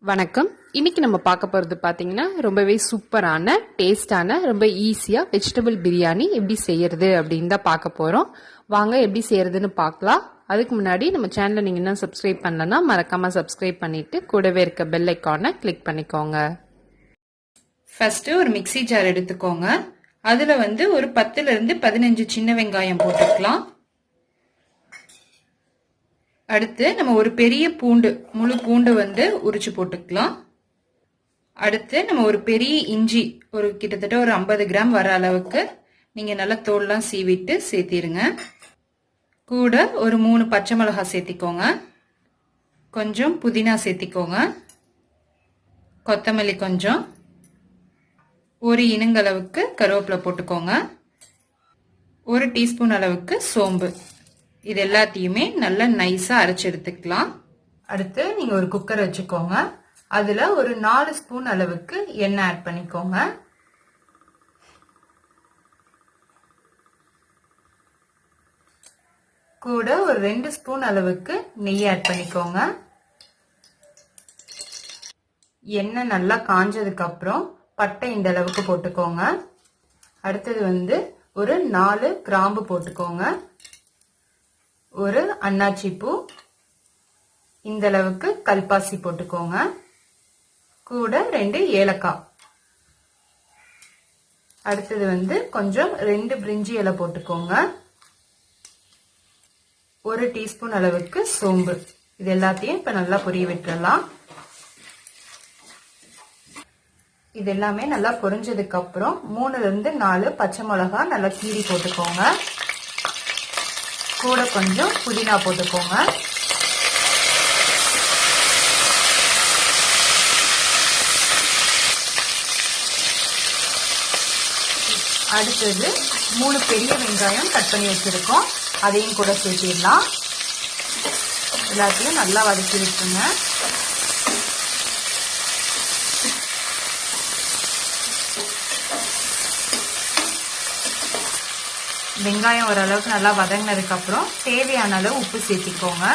வணக்கம். இன்னைக்கு நம்ம பார்க்க போகிறது பார்த்தீங்கன்னா ரொம்பவே சூப்பரான டேஸ்டான ரொம்ப ஈஸியாக வெஜிடபிள் பிரியாணி எப்படி செய்யறது அப்படின்னு தான் பார்க்க போகிறோம். வாங்க எப்படி செய்யறதுன்னு பார்க்கலாம். அதுக்கு முன்னாடி நம்ம சேனலை நீங்கள் இன்னும் சப்ஸ்கிரைப் பண்ணலன்னா மறக்காமல் சப்ஸ்கிரைப் பண்ணிவிட்டு கூடவே இருக்க பெல் ஐக்கானை கிளிக் பண்ணிக்கோங்க. ஃபஸ்ட்டு ஒரு மிக்சி ஜார் எடுத்துக்கோங்க. அதில் ஒரு 10லேருந்து 15 சின்ன வெங்காயம் போட்டுக்கலாம். அடுத்து நம்ம ஒரு பெரிய பூண்டு, முழு பூண்டு உரிச்சு போட்டுக்கலாம். அடுத்து நம்ம ஒரு பெரிய இஞ்சி, ஒரு கிட்டத்தட்ட ஒரு 50 கிராம் வர அளவுக்கு நீங்க நல்லா தோல்லாம் சீவிட்டு சேர்த்திருங்க. கூட ஒரு 3 பச்சை மிளகாய் சேர்த்திக்கோங்க. கொஞ்சம் புதினா சேர்த்திக்கோங்க. கொத்தமல்லி கொஞ்சம், ஒரு இனுங்களவுக்கு கருவேப்பிலை போட்டுக்கோங்க. 1 டீஸ்பூன் அளவுக்கு சோம்பு. இது எல்லாத்தையுமே நல்லா நைஸா அரைச்சு எடுத்துக்கலாம். அடுத்து நீங்க ஒரு குக்கர் வச்சுக்கோங்க. அதுல ஒரு 4 ஸ்பூன் அளவுக்கு எண்ணெய் ஆட் பண்ணிக்கோங்க. கூட ஒரு 2 ஸ்பூன் அளவுக்கு நெய் ஆட் பண்ணிக்கோங்க. எண்ணெய் நல்லா காஞ்சதுக்கு அப்புறம் பட்டை இந்த அளவுக்கு போட்டுக்கோங்க. அடுத்தது ஒரு 4 கிராம்பு போட்டுக்கோங்க. ஒரு அன்னாச்சி பூ, இந்த அளவுக்கு கல்பாசி போட்டுக்கோங்க. கூட 2 ஏலக்காய். அடுத்தது கொஞ்சம் 2 பிரிஞ்சி இலை போட்டுக்கோங்க. 1 டீஸ்பூன் அளவுக்கு சோம்பு. இது எல்லாத்தையும் இப்ப நல்லா பொரிய விட்டுறலாம். இது எல்லாமே நல்லா பொரிஞ்சதுக்கு அப்புறம் 3லேருந்து 4 பச்சை மிளகாய் நல்லா கீறி போட்டுக்கோங்க. கூட கொஞ்சம் புதினா போட்டுக்கோங்க. அடுத்தது 3 பெரிய வெங்காயம் கட் பண்ணி வச்சிருக்கோம். அதையும் கூட சேர்த்திடலாம். எல்லாத்தையும் நல்லா வதக்கி விட்டுருங்க. வெங்காயம் ஓரளவுக்கு நல்லா வதங்கினதுக்கு அப்புறம் தேவையான அளவு உப்பு சேர்த்திக்கோங்க.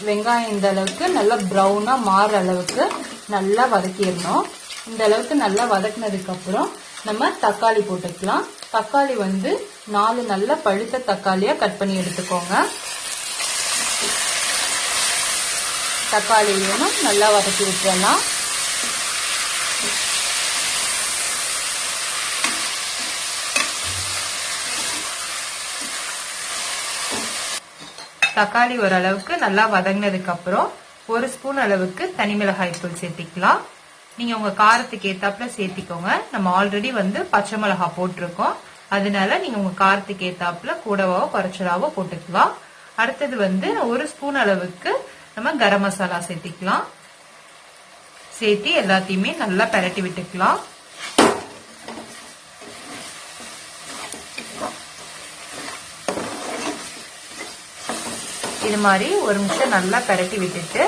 வெங்காயம் இந்த அளவுக்கு நல்லா ப்ரௌனா மாறுற அளவுக்கு நல்லா வதக்கிடணும். இந்த அளவுக்கு நல்லா வதக்கினதுக்கு அப்புறம் நம்ம தக்காளி போட்டுக்கலாம். தக்காளி 4 நல்ல பழுத்த தக்காளியா கட் பண்ணி எடுத்துக்கோங்க. தக்காளியும் நல்லா வதக்கி விட்டுறலாம். தக்காளி ஓரளவுக்கு நல்லா வதங்கினதுக்கு அப்புறம் 1 ஸ்பூன் அளவுக்கு தனி மிளகாய் தூள் சேர்த்திக்கலாம். நீங்க உங்க காரத்துக்கு ஏத்தாப்புல சேர்த்திக்கோங்க. நம்ம ஆல்ரெடி பச்சை மிளகாய் போட்டிருக்கோம். அதனால நீங்க உங்க காரத்துக்கு ஏத்தாப்புல கூடவோ குறைச்சலாவோ போட்டுக்கலாம். அடுத்தது 1 ஸ்பூன் அளவுக்கு நம்ம கரம் மசாலா சேர்த்திக்கலாம். சேர்த்தி எல்லாத்தையுமே நல்லா பெரட்டி விட்டுக்கலாம். இது மாதிரி ஒரு நிமிஷம் நல்லா பெரட்டி விட்டுட்டு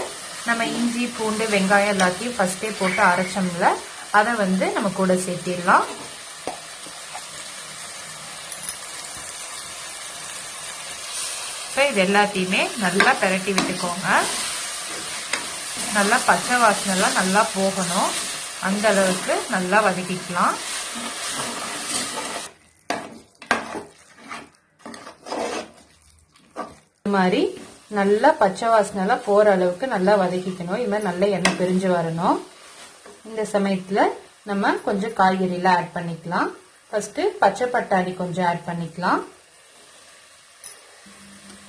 நம்ம இஞ்சி பூண்டு வெங்காயம் எல்லாத்தையும் ஃபர்ஸ்டே போட்டு அரைச்சோம்ல, அதை நம்ம கூட சேர்த்திடலாம். இது எல்லாத்தையுமே நல்லா பெரட்டி விட்டுக்கோங்க. நல்லா பச்சை வாசனை எல்லாம் நல்லா போகணும். அந்த அளவுக்கு நல்லா வதக்கிக்கலாம். இது மாதிரி நல்லா பச்சை வாசனை எல்லாம் போற அளவுக்கு நல்லா வதக்கிக்கணும். இது மாதிரி நல்லா எண்ணெய் பிரிஞ்சு வரணும். இந்த சமயத்துல நம்ம கொஞ்சம் காய்கறி எல்லாம் ஆட் பண்ணிக்கலாம். ஃபர்ஸ்ட் பச்சை பட்டாணி கொஞ்சம் ஆட் பண்ணிக்கலாம்.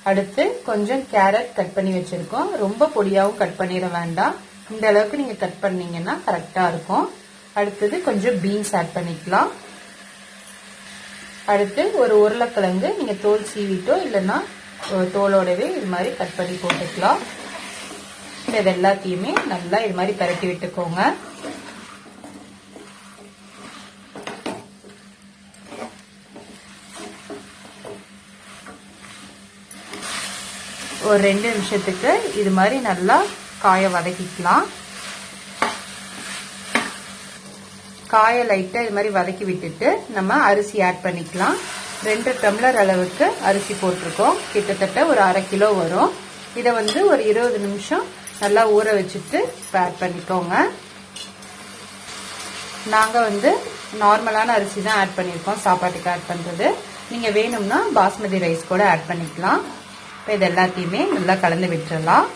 அடுத்து கொஞ்சம் கேரட் கட் பண்ணி வச்சிருக்கோம். ரொம்ப பொடியாவும் கட் பண்ணிட வேண்டாம். இந்த அளவுக்கு நீங்க கட் பண்ணீங்கன்னா கரெக்டா இருக்கும். அடுத்தது கொஞ்சம் பீன்ஸ் ஆட் பண்ணிக்கலாம். அடுத்து ஒரு உருளைக்கிழங்கு நீங்க தோல் சீவிட்டோ இல்லைன்னா தோலோடவே இது மாதிரி கட் பண்ணி போட்டுக்கலாம். இது எல்லாத்தையுமே நல்லா இது மாதிரி பரட்டி விட்டுக்கோங்க. ஒரு 2 நிமிஷத்துக்கு இது மாதிரி நல்லா காய வதக்கிக்கலாம். காயை லைட்டா இது மாதிரி வதக்கி விட்டுட்டு நம்ம அரிசி ஆட் பண்ணிக்கலாம். 2 டம்ளர் அளவுக்கு அரிசி போட்டிருக்கோம். கிட்டத்தட்ட ஒரு 1/2 கிலோ வரும். இதை வந்து ஒரு 20 நிமிஷம் நல்லா ஊற வச்சுட்டு ஆட் பண்ணிக்கோங்க. நாங்க வந்து நார்மலான அரிசி தான் ஆட் பண்ணியிருக்கோம் சாப்பாட்டுக்கு ஆட் பண்றது. நீங்க வேணும்னா பாஸ்மதி ரைஸ் கூட ஆட் பண்ணிக்கலாம். இப்போ இது எல்லாத்தையுமே நல்லா கலந்து விட்டுறலாம்.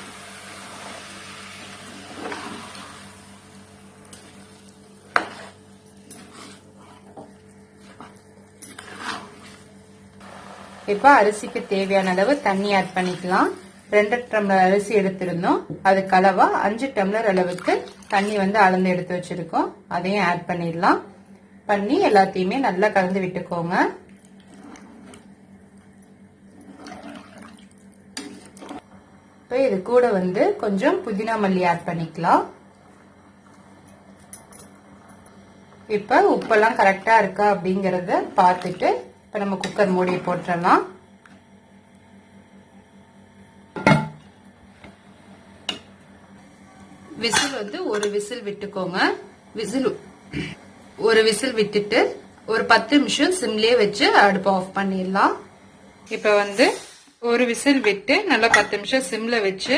இப்போ அரிசிக்கு தேவையான அளவு தண்ணி ஆட் பண்ணிக்கலாம். 2 டம்ளர் அரிசி எடுத்திருந்தோம். அது கலவா 5 டம்ளர் அளவுக்கு தண்ணி வந்து அளந்து எடுத்து வச்சிருக்கோம். அதையும் ஆட் பண்ணிடலாம். பண்ணி எல்லாத்தையுமே நல்லா கலந்து விட்டுக்கோங்க. இப்போ இது கூட வந்து கொஞ்சம் புதினா மல்லி ஆட் பண்ணிக்கலாம். இப்ப உப்பெல்லாம் கரெக்டா இருக்கா அப்படிங்கறத பார்த்துட்டு இப்ப நம்ம குக்கர் மூடி போட்டுடலாம். விசில் வந்து ஒரு விசில் விட்டுக்கோங்க. ஒரு விசில் விட்டுட்டு ஒரு 10 நிமிஷம் சிம்லயே வச்சு அடுப்பு ஆஃப் பண்ணிடலாம். இப்ப வந்து ஒரு விசில் விட்டு நல்லா 10 நிமிஷம் சிம்ல வச்சு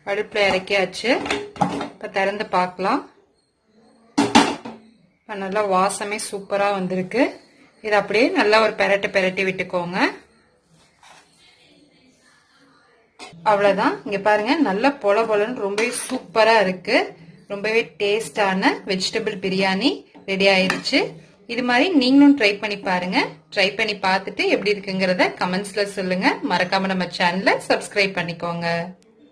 அடுப்புல இறக்கியாச்சு. இப்ப திறந்து பார்க்கலாம். நல்லா வாசமே சூப்பரா வந்திருக்கு. இது அப்படியே நல்லா ஒரு பெரட்டி விட்டுக்கோங்க. அவ்வளவுதான். இங்க பாருங்க நல்லா பொல பொலன்னு ரொம்பவே சூப்பரா இருக்கு. ரொம்பவே டேஸ்டான வெஜிடபிள் பிரியாணி ரெடி ஆயிருச்சு. இது மாதிரி நீங்களும் ட்ரை பண்ணி பாருங்க. ட்ரை பண்ணி பார்த்துட்டு எப்படி இருக்குங்கிறத கமெண்ட்ஸ்ல சொல்லுங்க. மறக்காம நம்ம சேனலை சப்ஸ்கிரைப் பண்ணிக்கோங்க.